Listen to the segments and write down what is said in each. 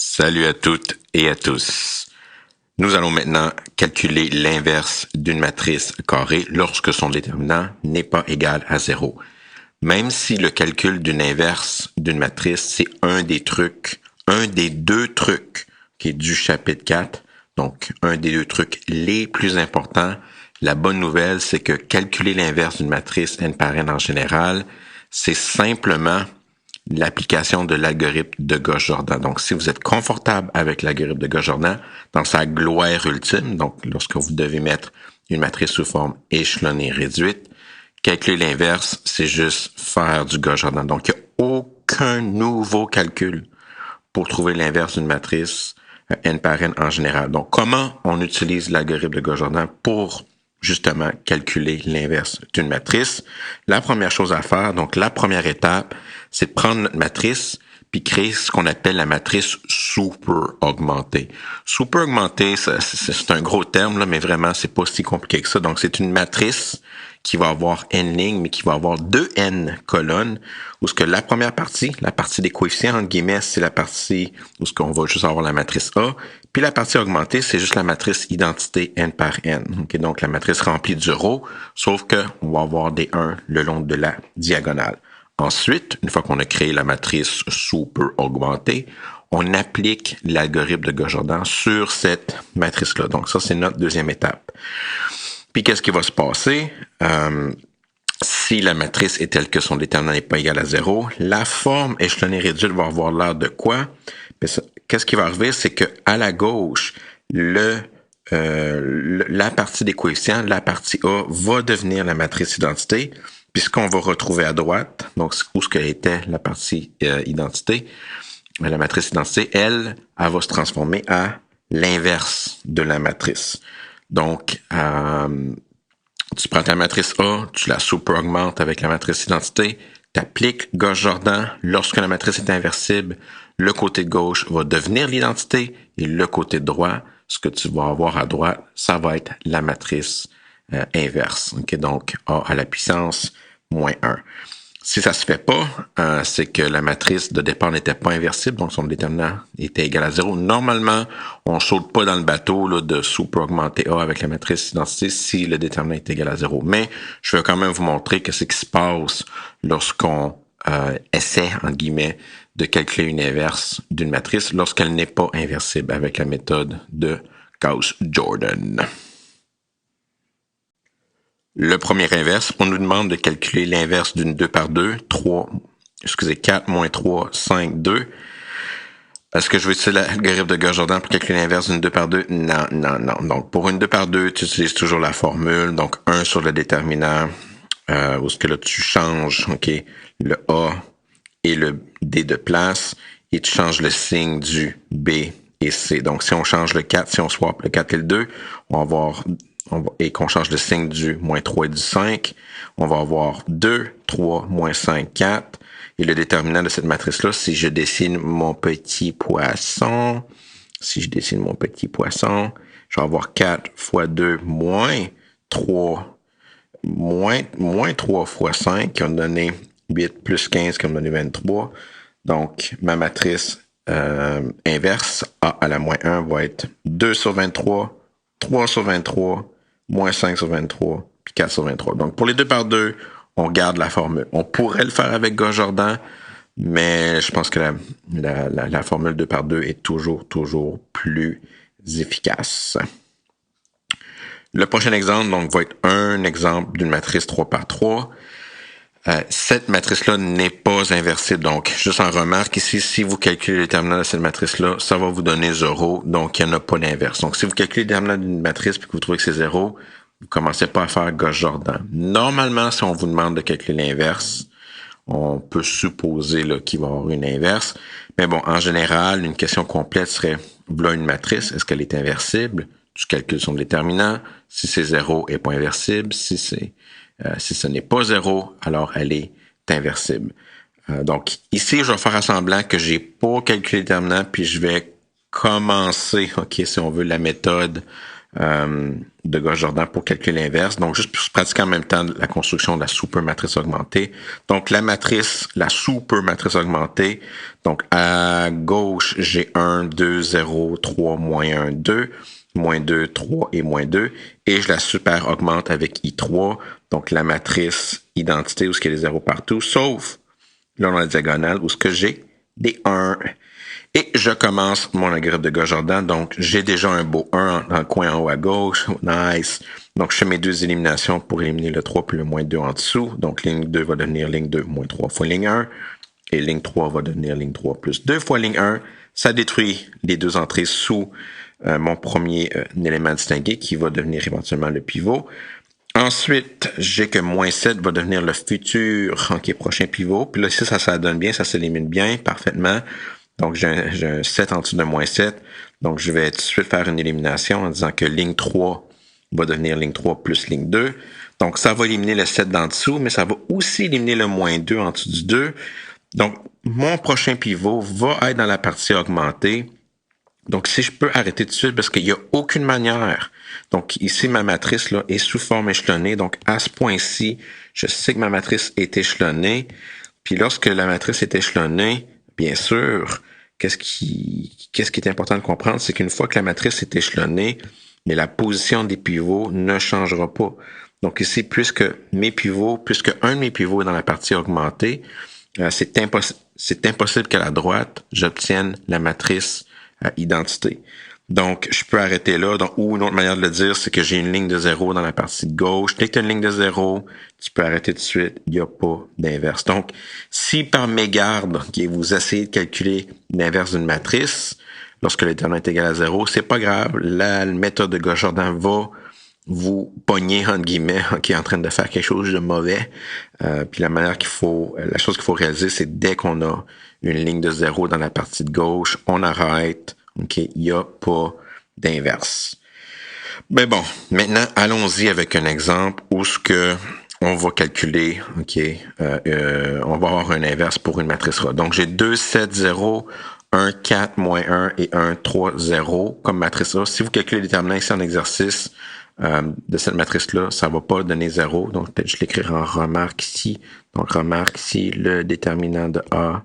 Salut à toutes et à tous. Nous allons maintenant calculer l'inverse d'une matrice carrée lorsque son déterminant n'est pas égal à 0. Même si le calcul d'une inverse d'une matrice, c'est un des deux trucs qui est du chapitre 4, donc un des deux trucs les plus importants, la bonne nouvelle, c'est que calculer l'inverse d'une matrice n par n en général, c'est simplement l'application de l'algorithme de Gauss-Jordan. Donc, si vous êtes confortable avec l'algorithme de Gauss-Jordan, dans sa gloire ultime, donc lorsque vous devez mettre une matrice sous forme échelonnée réduite, calculer l'inverse, c'est juste faire du Gauss-Jordan. Donc, il n'y a aucun nouveau calcul pour trouver l'inverse d'une matrice n par n en général. Donc, comment on utilise l'algorithme de Gauss-Jordan pour justement calculer l'inverse d'une matrice? La première chose à faire, donc la première étape, c'est de prendre notre matrice puis créer ce qu'on appelle la matrice super augmentée. Super augmentée, c'est un gros terme, là, mais vraiment, c'est pas si compliqué que ça. Donc, c'est une matrice qui va avoir n lignes, mais qui va avoir 2n colonnes, où ce que la première partie, la partie des coefficients, entre guillemets, c'est la partie où ce qu'on va juste avoir la matrice A, puis la partie augmentée, c'est juste la matrice identité n par n. Okay, donc, la matrice remplie du row, sauf que on va avoir des 1 le long de la diagonale. Ensuite, une fois qu'on a créé la matrice super augmentée, on applique l'algorithme de Gauss-Jordan sur cette matrice-là. Donc, ça, c'est notre deuxième étape. Puis, qu'est-ce qui va se passer? Si la matrice est telle que son déterminant n'est pas égal à 0, la forme échelonnée réduite va avoir l'air de quoi? Qu'est-ce qui va arriver? C'est qu'à la gauche, la partie des coefficients, la partie A, va devenir la matrice identité. Puis ce qu'on va retrouver à droite, donc où ce qu'elle était la partie identité, la matrice identité, elle va se transformer à l'inverse de la matrice. Donc, tu prends ta matrice A, tu la super-augmentes avec la matrice identité, tu appliques Gauss-Jordan. Lorsque la matrice est inversible, le côté de gauche va devenir l'identité et le côté de droit, ce que tu vas avoir à droite, ça va être la matrice inverse. Okay? Donc, A à la puissance moins 1. Si ça se fait pas, c'est que la matrice de départ n'était pas inversible, donc son déterminant était égal à 0. Normalement, on saute pas dans le bateau là, de super-augmenter A avec la matrice identité si le déterminant est égal à 0. Mais je vais quand même vous montrer que ce qui se passe lorsqu'on essaie, entre guillemets, de calculer une inverse d'une matrice lorsqu'elle n'est pas inversible avec la méthode de Gauss-Jordan. Le premier inverse, on nous demande de calculer l'inverse d'une 2 par 2, 4 moins 3, 5, 2. Est-ce que je vais utiliser l'algorithme de Gauss-Jordan pour calculer l'inverse d'une 2 par 2? Non. Donc, pour une 2 par 2, tu utilises toujours la formule. Donc, 1 sur le déterminant, où est-ce que là, tu changes, le A et le D de place, et tu changes le signe du B et C. Donc, si on change le 4, si on swap le 4 et le 2, on va avoir et qu'on change le signe du moins 3 et du 5, on va avoir 2, 3, moins 5, 4. Et le déterminant de cette matrice-là, si je dessine mon petit poisson, je vais avoir 4 fois 2 moins 3, moins 3 fois 5, qui va me donner 8 plus 15, qui va me donner 23. Donc, ma matrice inverse, A à la moins 1, va être 2 sur 23, 3 sur 23, moins 5 sur 23, puis 4 sur 23. Donc, pour les 2 par 2, on garde la formule. On pourrait le faire avec Gauss-Jordan, mais je pense que la formule 2 par 2 est toujours plus efficace. Le prochain exemple, donc, va être un exemple d'une matrice 3 par 3. Cette matrice-là n'est pas inversible. Donc, juste en remarque ici, si vous calculez le déterminant de cette matrice-là, ça va vous donner 0. Donc, il n'y en a pas d'inverse. Donc, si vous calculez le déterminant d'une matrice et que vous trouvez que c'est 0, vous commencez pas à faire Gauss-Jordan. Normalement, si on vous demande de calculer l'inverse, on peut supposer là, qu'il va y avoir une inverse. Mais bon, en général, une question complète serait, voilà une matrice, est-ce qu'elle est inversible? Tu calcules son déterminant. Si c'est 0, elle n'est pas inversible. Si ce n'est pas 0, alors elle est inversible. Donc, ici, je vais faire semblant que j'ai pas calculé le déterminant, puis je vais commencer, si on veut, la méthode de Gauss-Jordan pour calculer l'inverse. Donc, juste pour pratiquer en même temps la construction de la supermatrice augmentée. Donc, la supermatrice augmentée. Donc, à gauche, j'ai 1, 2, 0, 3, moins 1, 2, moins 2, 3 et moins 2. Et je la super augmente avec I3. Donc, la matrice identité où il y a des zéros partout, sauf là dans la diagonale où ce que j'ai des 1. Et je commence mon algorithme de Gauss-Jordan. Donc, j'ai déjà un beau 1 dans le coin en haut à gauche. Nice. Donc, je fais mes deux éliminations pour éliminer le 3 puis le moins 2 en dessous. Donc, ligne 2 va devenir ligne 2 moins 3 fois ligne 1. Et ligne 3 va devenir ligne 3 plus 2 fois ligne 1. Ça détruit les deux entrées sous mon premier élément distingué qui va devenir éventuellement le pivot. Ensuite, j'ai que moins 7 va devenir le futur prochain pivot. Puis là, ici, ça donne bien, ça s'élimine bien, parfaitement. Donc, j'ai un 7 en dessous de moins 7. Donc, je vais tout de suite faire une élimination en disant que ligne 3 va devenir ligne 3 plus ligne 2. Donc, ça va éliminer le 7 d'en dessous, mais ça va aussi éliminer le moins 2 en dessous du 2. Donc, mon prochain pivot va être dans la partie augmentée. Donc, si je peux arrêter tout de suite, parce qu'il n'y a aucune manière. Donc, ici, ma matrice là est sous forme échelonnée. Donc, à ce point-ci, je sais que ma matrice est échelonnée. Puis, lorsque la matrice est échelonnée, bien sûr, qu'est-ce qui est important de comprendre, c'est qu'une fois que la matrice est échelonnée, mais la position des pivots ne changera pas. Donc ici, puisque un de mes pivots est dans la partie augmentée, c'est impossible qu'à la droite, j'obtienne la matrice identité. Donc, je peux arrêter là. Donc, ou une autre manière de le dire, c'est que j'ai une ligne de 0 dans la partie de gauche. Dès que tu as une ligne de 0, tu peux arrêter tout de suite. Il n'y a pas d'inverse. Donc, si par mégarde, vous essayez de calculer l'inverse d'une matrice, lorsque le déterminant est égal à 0, c'est pas grave. La méthode de Gauss-Jordan va vous pogner, entre guillemets, qui est en train de faire quelque chose de mauvais. Puis la chose qu'il faut réaliser, c'est dès qu'on a une ligne de 0 dans la partie de gauche, on arrête. OK, il n'y a pas d'inverse. Mais bon, maintenant, allons-y avec un exemple où ce que on va calculer, on va avoir un inverse pour une matrice A. Donc, j'ai 2, 7, 0, 1, 4, moins 1 et 1, 3, 0 comme matrice A. Si vous calculez le déterminant ici en exercice de cette matrice-là, ça ne va pas donner 0. Donc, peut-être je l'écrirai en remarque ici. Donc, remarque ici, le déterminant de A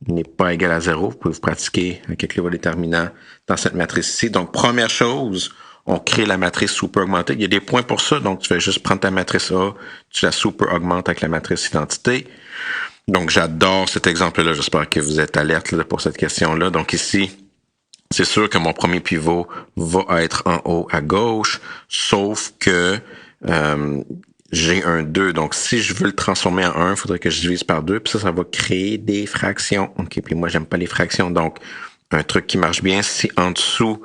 n'est pas égal à 0. Vous pouvez vous pratiquer à calculer vos déterminants dans cette matrice-ci. Donc, première chose, on crée la matrice super augmentée. Il y a des points pour ça. Donc, tu vas juste prendre ta matrice A, tu la super augmentes avec la matrice identité. Donc, j'adore cet exemple-là. J'espère que vous êtes alerte là, pour cette question-là. Donc, ici, c'est sûr que mon premier pivot va être en haut à gauche, sauf que j'ai un 2. Donc, si je veux le transformer en 1, il faudrait que je divise par 2. Puis ça va créer des fractions. OK, puis moi, j'aime pas les fractions. Donc, un truc qui marche bien, si en dessous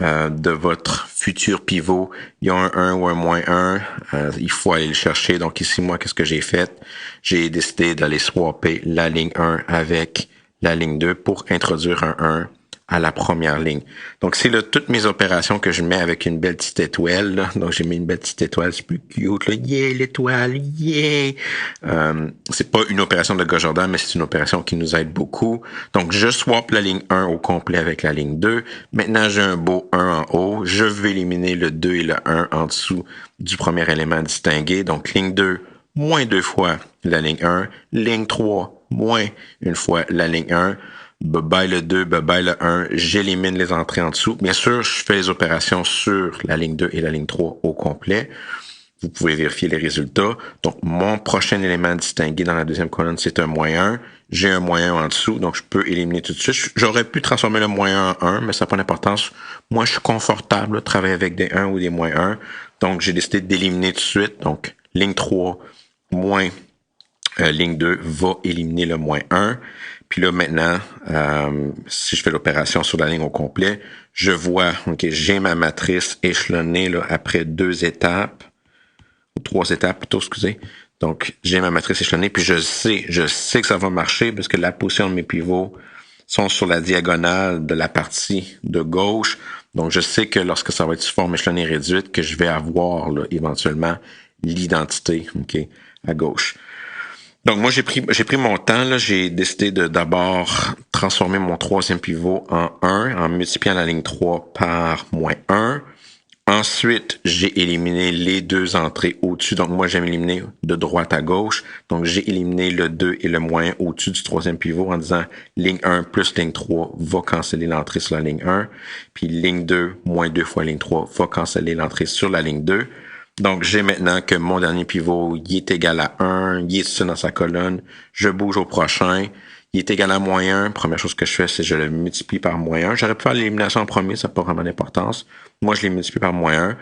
de votre futur pivot, il y a un 1 ou un moins 1, il faut aller le chercher. Donc, ici, moi, qu'est-ce que j'ai fait? J'ai décidé d'aller swapper la ligne 1 avec la ligne 2 pour introduire un 1 à la première ligne. Donc, c'est là toutes mes opérations que je mets avec une belle petite étoile. Là. Donc, j'ai mis une belle petite étoile, c'est plus cute. Là. Yeah, l'étoile, yeah! C'est pas une opération de Gauss-Jordan, mais c'est une opération qui nous aide beaucoup. Donc, je swap la ligne 1 au complet avec la ligne 2. Maintenant, j'ai un beau 1 en haut. Je veux éliminer le 2 et le 1 en dessous du premier élément distingué. Donc, ligne 2, moins 2 fois la ligne 1. Ligne 3, moins une fois la ligne 1. Bye le 2, bye le 1, j'élimine les entrées en dessous. Bien sûr, je fais les opérations sur la ligne 2 et la ligne 3 au complet. Vous pouvez vérifier les résultats. Donc, mon prochain élément distingué dans la deuxième colonne, c'est un moins 1. J'ai un moins 1 en dessous, donc je peux éliminer tout de suite. J'aurais pu transformer le moins 1 en 1, mais ça n'a pas d'importance. Moi, je suis confortable de travailler avec des 1 ou des moins 1. Donc, j'ai décidé d'éliminer tout de suite. Donc, ligne 3 moins ligne 2 va éliminer le moins 1. Puis là, maintenant, si je fais l'opération sur la ligne au complet, je vois, OK, j'ai ma matrice échelonnée là, après 2 étapes, ou 3 étapes plutôt, excusez. Donc, j'ai ma matrice échelonnée, puis je sais que ça va marcher parce que la position de mes pivots sont sur la diagonale de la partie de gauche. Donc, je sais que lorsque ça va être sous forme échelonnée réduite, que je vais avoir là, éventuellement l'identité, OK, à gauche. Donc, moi, j'ai pris mon temps, là. J'ai décidé de d'abord transformer mon troisième pivot en 1 en multipliant la ligne 3 par moins 1. Ensuite, j'ai éliminé les deux entrées au-dessus. Donc, moi, j'aime éliminer de droite à gauche. Donc, j'ai éliminé le 2 et le moins 1 au-dessus du troisième pivot en disant ligne 1 plus ligne 3 va canceller l'entrée sur la ligne 1. Puis, ligne 2 moins 2 fois ligne 3 va canceller l'entrée sur la ligne 2. Donc, j'ai maintenant que mon dernier pivot, il est égal à 1, il est seul dans sa colonne. Je bouge au prochain. Il est égal à moins 1. Première chose que je fais, c'est que je le multiplie par moins 1. J'aurais pu faire l'élimination en premier, ça n'a pas vraiment d'importance. Moi, je les multiplie par moins 1.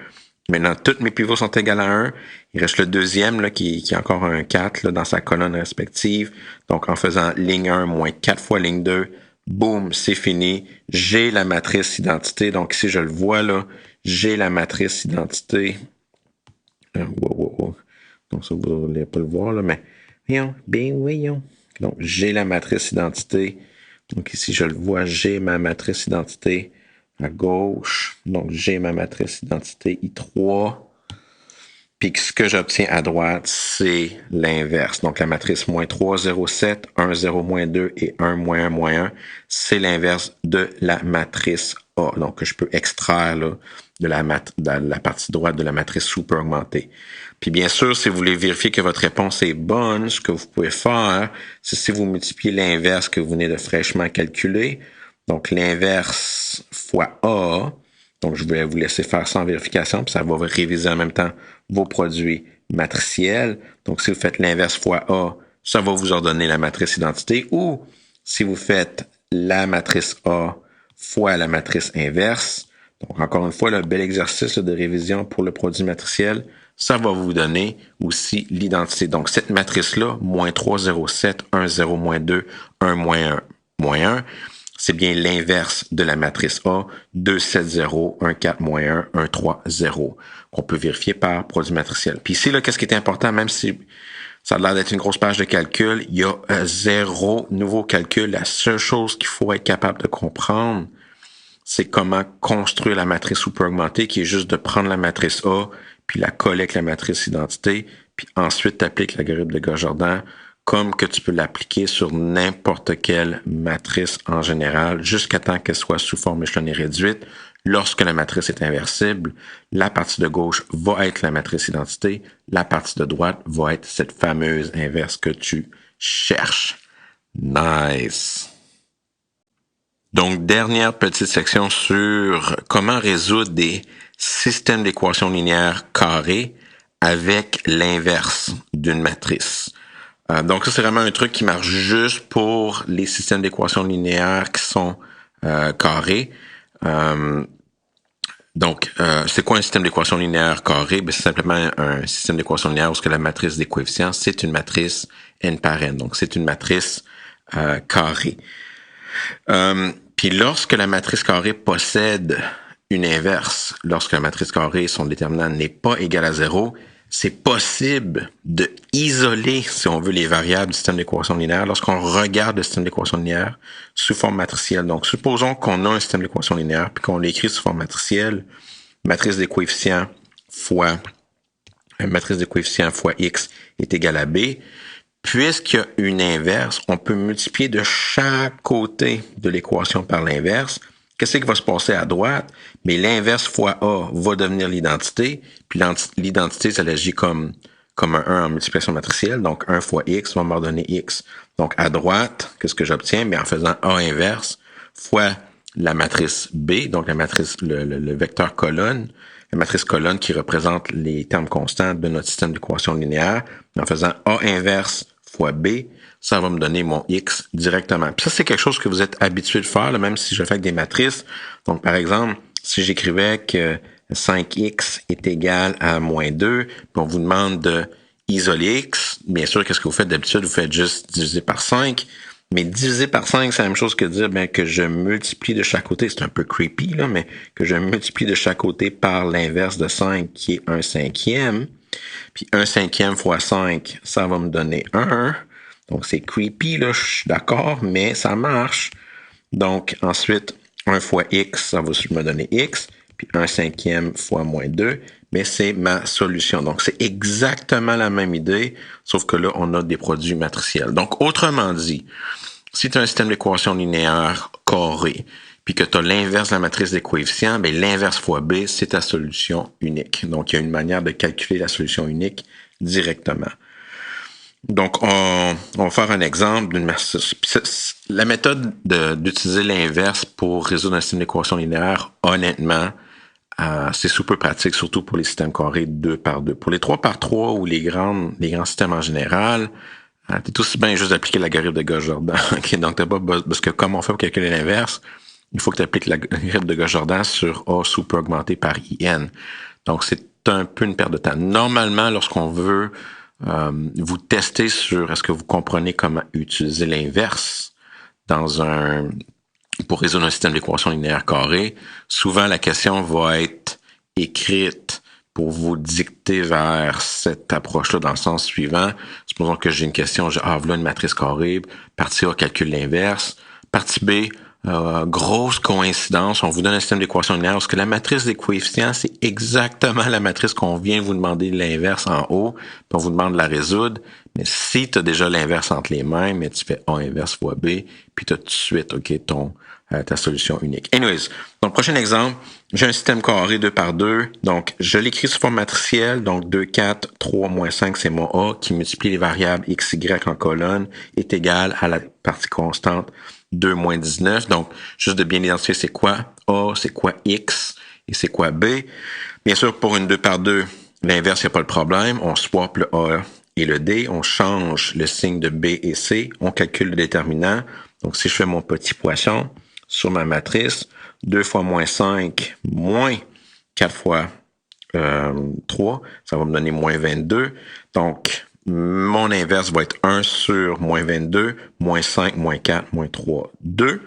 Maintenant, tous mes pivots sont égaux à 1. Il reste le deuxième là, qui est encore un 4 là, dans sa colonne respective. Donc, en faisant ligne 1 moins 4 fois ligne 2, boum, c'est fini. J'ai la matrice identité. Donc, ici, je le vois là, j'ai la matrice identité. Wow. Donc, ça, vous n'allez pas le voir, là, mais voyons. Donc, j'ai la matrice identité. Donc, ici, je le vois, j'ai ma matrice identité à gauche. Donc, j'ai ma matrice identité I3. Puis, ce que j'obtiens à droite, c'est l'inverse. Donc, la matrice moins 3, 0, 7, 1, 0, moins 2 et 1, moins 1, moins 1, c'est l'inverse de la matrice A. Donc, que je peux extraire là, de la partie droite de la matrice super augmentée. Puis bien sûr, si vous voulez vérifier que votre réponse est bonne, ce que vous pouvez faire, c'est si vous multipliez l'inverse que vous venez de fraîchement calculer. Donc, l'inverse fois A. Donc, je vais vous laisser faire sans vérification, puis ça va réviser en même temps vos produits matriciels. Donc, si vous faites l'inverse fois A, ça va vous ordonner la matrice identité. Ou si vous faites la matrice A fois la matrice inverse, donc encore une fois, le bel exercice de révision pour le produit matriciel, ça va vous donner aussi l'identité. Donc, cette matrice-là, moins 3, 0, 7, 1, 0, moins 2, 1, moins 1, moins 1, c'est bien l'inverse de la matrice A, 2, 7, 0, 1, 4, moins 1, 1, 3, 0, qu'on peut vérifier par produit matriciel. Puis ici, là, qu'est-ce qui est important, même si ça a l'air d'être une grosse page de calcul, il y a zéro nouveau calcul. La seule chose qu'il faut être capable de comprendre, c'est comment construire la matrice super augmentée, qui est juste de prendre la matrice A, puis la coller avec la matrice identité, puis ensuite t'appliques l'algorithme de Gauss-Jordan, comme que tu peux l'appliquer sur n'importe quelle matrice en général, jusqu'à temps qu'elle soit sous forme échelonnée réduite. Lorsque la matrice est inversible, la partie de gauche va être la matrice identité, la partie de droite va être cette fameuse inverse que tu cherches. Nice! Donc, dernière petite section sur comment résoudre des systèmes d'équations linéaires carrées avec l'inverse d'une matrice. Donc, ça, c'est vraiment un truc qui marche juste pour les systèmes d'équations linéaires qui sont carrés. Donc, c'est quoi un système d'équations linéaires carré? Ben, c'est simplement un système d'équations linéaires où la matrice des coefficients, c'est une matrice n par n. Donc, c'est une matrice carrée. Puis lorsque la matrice carrée possède une inverse, lorsque la matrice carrée, son déterminant n'est pas égal à 0, c'est possible de isoler, si on veut, les variables du système d'équations linéaires lorsqu'on regarde le système d'équations linéaires sous forme matricielle. Donc, supposons qu'on a un système d'équations linéaires puis qu'on l'écrit sous forme matricielle, matrice des coefficients fois x est égale à b. Puisqu'il y a une inverse, on peut multiplier de chaque côté de l'équation par l'inverse. Qu'est-ce qui va se passer à droite? Mais l'inverse fois A va devenir l'identité, puis l'identité, ça agit comme un 1 en multiplication matricielle, donc 1 fois x va me donner x. Donc à droite, qu'est-ce que j'obtiens? Bien, en faisant A inverse fois la matrice B, donc la matrice, le vecteur colonne, la matrice colonne qui représente les termes constants de notre système d'équation linéaire. En faisant A inverse fois B, ça va me donner mon X directement. Puis ça, c'est quelque chose que vous êtes habitué de faire, là, même si je fais avec des matrices. Donc, par exemple, si j'écrivais que 5X est égal à moins 2, puis on vous demande de isoler X, bien sûr, qu'est-ce que vous faites d'habitude? Vous faites juste diviser par 5. Mais diviser par 5, c'est la même chose que dire bien, que je multiplie de chaque côté. C'est un peu creepy, là, mais que je multiplie de chaque côté par l'inverse de 5, qui est 1 cinquième. Puis 1 cinquième fois 5, ça va me donner 1. Donc, c'est creepy, là, je suis d'accord, mais ça marche. Donc, ensuite, 1 fois x, ça va me donner x. Puis 1 cinquième fois moins 2, mais c'est ma solution. Donc, c'est exactement la même idée, sauf que là, on a des produits matriciels. Donc, autrement dit, si tu as un système d'équations linéaires carré, puis que tu as l'inverse de la matrice des coefficients, bien, l'inverse fois B, c'est ta solution unique. Donc, il y a une manière de calculer la solution unique directement. Donc, on va faire un exemple d'une matrice. La méthode d'utiliser l'inverse pour résoudre un système d'équation linéaire, honnêtement, c'est super pratique, surtout pour les systèmes carrés 2 par 2. Pour les 3 par 3 ou les grands systèmes en général, t'es aussi bien juste d'appliquer l'algorithme de Gauss-Jordan. Okay, donc, t'as pas, parce que comme on fait pour calculer l'inverse, il faut que tu appliques l'algorithme de Gauss-Jordan sur A super augmenté par IN. Donc, c'est un peu une perte de temps. Normalement, lorsqu'on veut vous tester sur est-ce que vous comprenez comment utiliser l'inverse pour résoudre un système d'équation linéaire carrée, souvent la question va être écrite pour vous dicter vers cette approche-là dans le sens suivant. Supposons que j'ai une question, voilà une matrice carrée, partie A calcule l'inverse, partie B, grosse coïncidence, on vous donne un système d'équation linéaire parce que la matrice des coefficients, c'est exactement la matrice qu'on vient vous demander l'inverse en haut, puis on vous demande de la résoudre. Mais si tu as déjà l'inverse entre les mains, mais tu fais A inverse fois B, puis tu as tout de suite ta solution unique. Anyways, donc prochain exemple, j'ai un système carré 2 par 2, donc je l'écris sous forme matricielle, donc 2, 4, 3, moins 5, c'est mon A, qui multiplie les variables x, y en colonne, est égal à la partie constante 2 moins 19. Donc, juste de bien identifier c'est quoi A, c'est quoi X et c'est quoi B. Bien sûr, pour une 2 par 2, l'inverse, il n'y a pas de problème. On swap le A et le D. On change le signe de B et C. On calcule le déterminant. Donc, si je fais mon petit poisson sur ma matrice, 2 fois moins 5 moins 4 fois 3, ça va me donner moins 22. Donc, mon inverse va être 1 sur moins 22, moins 5, moins 4, moins 3, 2.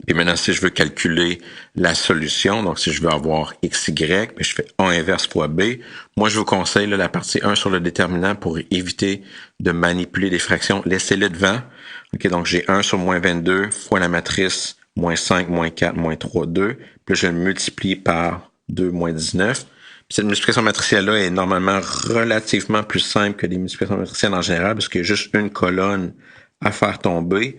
Et maintenant, si je veux calculer la solution, donc si je veux avoir x, y, je fais A inverse fois B. Moi, je vous conseille la partie 1 sur le déterminant pour éviter de manipuler des fractions. Laissez-le devant. OK, donc j'ai 1 sur moins 22 fois la matrice moins 5, moins 4, moins 3, 2. Puis là, je le multiplie par 2 moins 19. Cette multiplication matricielle-là est normalement relativement plus simple que les multiplications matricielles en général parce qu'il y a juste une colonne à faire tomber.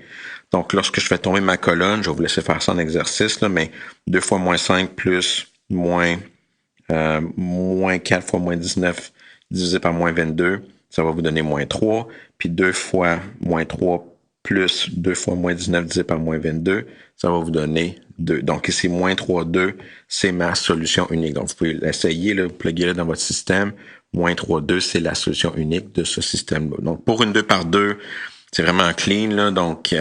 Donc, lorsque je fais tomber ma colonne, je vais vous laisser faire ça en exercice, mais 2 fois moins 5 plus moins 4 fois moins 19 divisé par moins 22, ça va vous donner moins 3. Puis 2 fois moins 3 plus 2 fois moins 19 divisé par moins 22, ça va vous donner 2. Donc ici, moins 3, 2, c'est ma solution unique. Donc vous pouvez l'essayer, vous pluguez-le dans votre système. Moins 3, 2, c'est la solution unique de ce système-là. Donc pour une 2 par 2, c'est vraiment clean, là. Donc, puis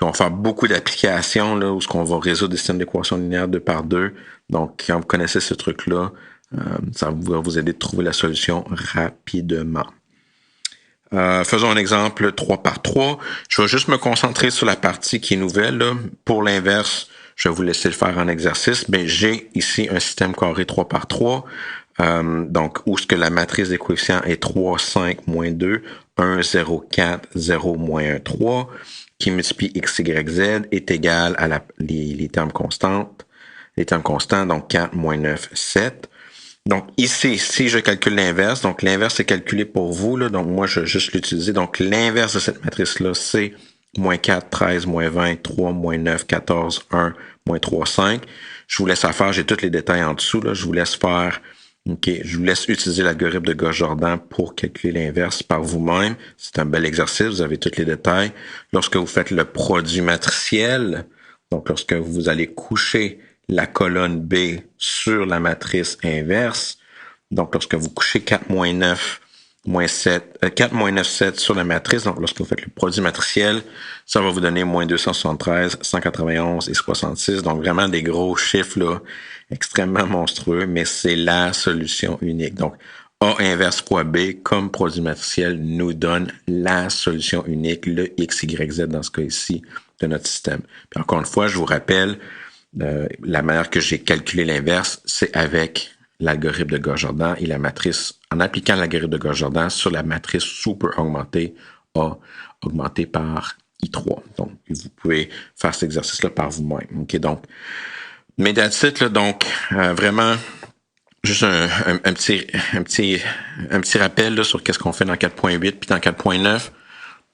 on va faire beaucoup d'applications, là, où on va résoudre des systèmes d'équations linéaires 2 par 2. Donc, quand vous connaissez ce truc-là, ça va vous aider de trouver la solution rapidement. Faisons un exemple 3 par 3. Je vais juste me concentrer sur la partie qui est nouvelle, là. Pour l'inverse, je vais vous laisser le faire en exercice. Mais j'ai ici un système carré 3 par 3. Donc, où ce que la matrice des coefficients est 3, 5, moins 2, 1, 0, 4, 0, moins 1, 3, qui multiplie x, y, z est égal à les termes constants. Les termes constants, donc 4, moins 9, 7. Donc, ici, si je calcule l'inverse, donc l'inverse est calculé pour vous, là, donc moi, je vais juste l'utiliser. Donc, l'inverse de cette matrice-là, c'est moins 4, 13, moins 20, 3, moins 9, 14, 1, moins 3, 5. Je vous laisse à faire, j'ai tous les détails en dessous, là. Je vous laisse faire, OK, je vous laisse utiliser l'algorithme de Gauss-Jordan pour calculer l'inverse par vous-même. C'est un bel exercice, vous avez tous les détails. Lorsque vous faites le produit matriciel, donc lorsque vous allez coucher la colonne B sur la matrice inverse. Donc, lorsque vous couchez 4 moins 9, moins 7, 4 moins 9, 7 sur la matrice, donc lorsque vous faites le produit matriciel, ça va vous donner moins 273, 191 et 66. Donc, vraiment des gros chiffres, là, extrêmement monstrueux, mais c'est la solution unique. Donc, A inverse fois B, comme produit matriciel, nous donne la solution unique, le X, Y, Z dans ce cas ici de notre système. Puis encore une fois, je vous rappelle, la manière que j'ai calculé l'inverse, c'est avec l'algorithme de Gauss-Jordan et la matrice, en appliquant l'algorithme de Gauss-Jordan sur la matrice super augmentée A augmentée par I3. Donc, vous pouvez faire cet exercice-là par vous-même. OK, donc, mais that's it, là, donc, vraiment, juste un petit rappel là, sur qu'est-ce qu'on fait dans 4.8 puis dans 4.9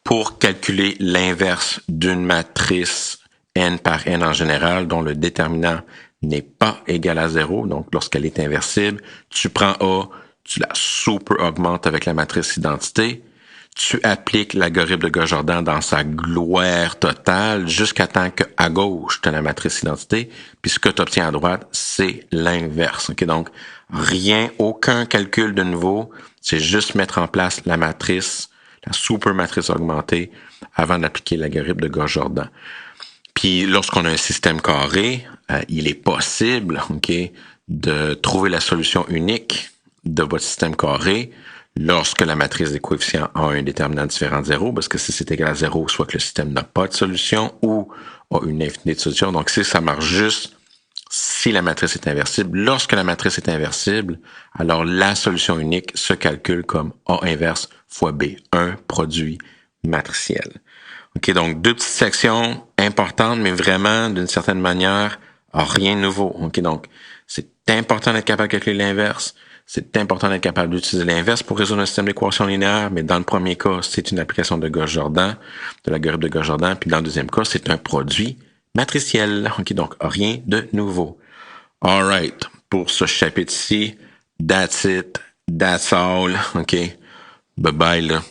pour calculer l'inverse d'une matrice n par n en général, dont le déterminant n'est pas égal à 0, donc lorsqu'elle est inversible, tu prends A, tu la super augmentes avec la matrice identité, tu appliques l'algorithme de Gauss-Jordan dans sa gloire totale jusqu'à temps qu'à gauche, tu as la matrice identité, puis ce que tu obtiens à droite, c'est l'inverse. Okay? Donc, rien, aucun calcul de nouveau, c'est juste mettre en place la matrice, la super matrice augmentée, avant d'appliquer l'algorithme de Gauss-Jordan. Puis lorsqu'on a un système carré, il est possible, de trouver la solution unique de votre système carré lorsque la matrice des coefficients a un déterminant différent de 0, parce que si c'est égal à 0, soit que le système n'a pas de solution ou a une infinité de solutions. Donc, si ça marche juste si la matrice est inversible. Lorsque la matrice est inversible, alors la solution unique se calcule comme A inverse fois B, un produit matriciel. OK, donc deux petites sections importantes, mais vraiment, d'une certaine manière, rien de nouveau. OK, donc c'est important d'être capable de calculer l'inverse. C'est important d'être capable d'utiliser l'inverse pour résoudre un système d'équations linéaires, mais dans le premier cas, c'est une application de Gauss-Jordan, de l'algorithme de Gauss-Jordan, puis dans le deuxième cas, c'est un produit matriciel. OK, donc rien de nouveau. All right, pour ce chapitre-ci, that's it, that's all. OK, bye-bye là.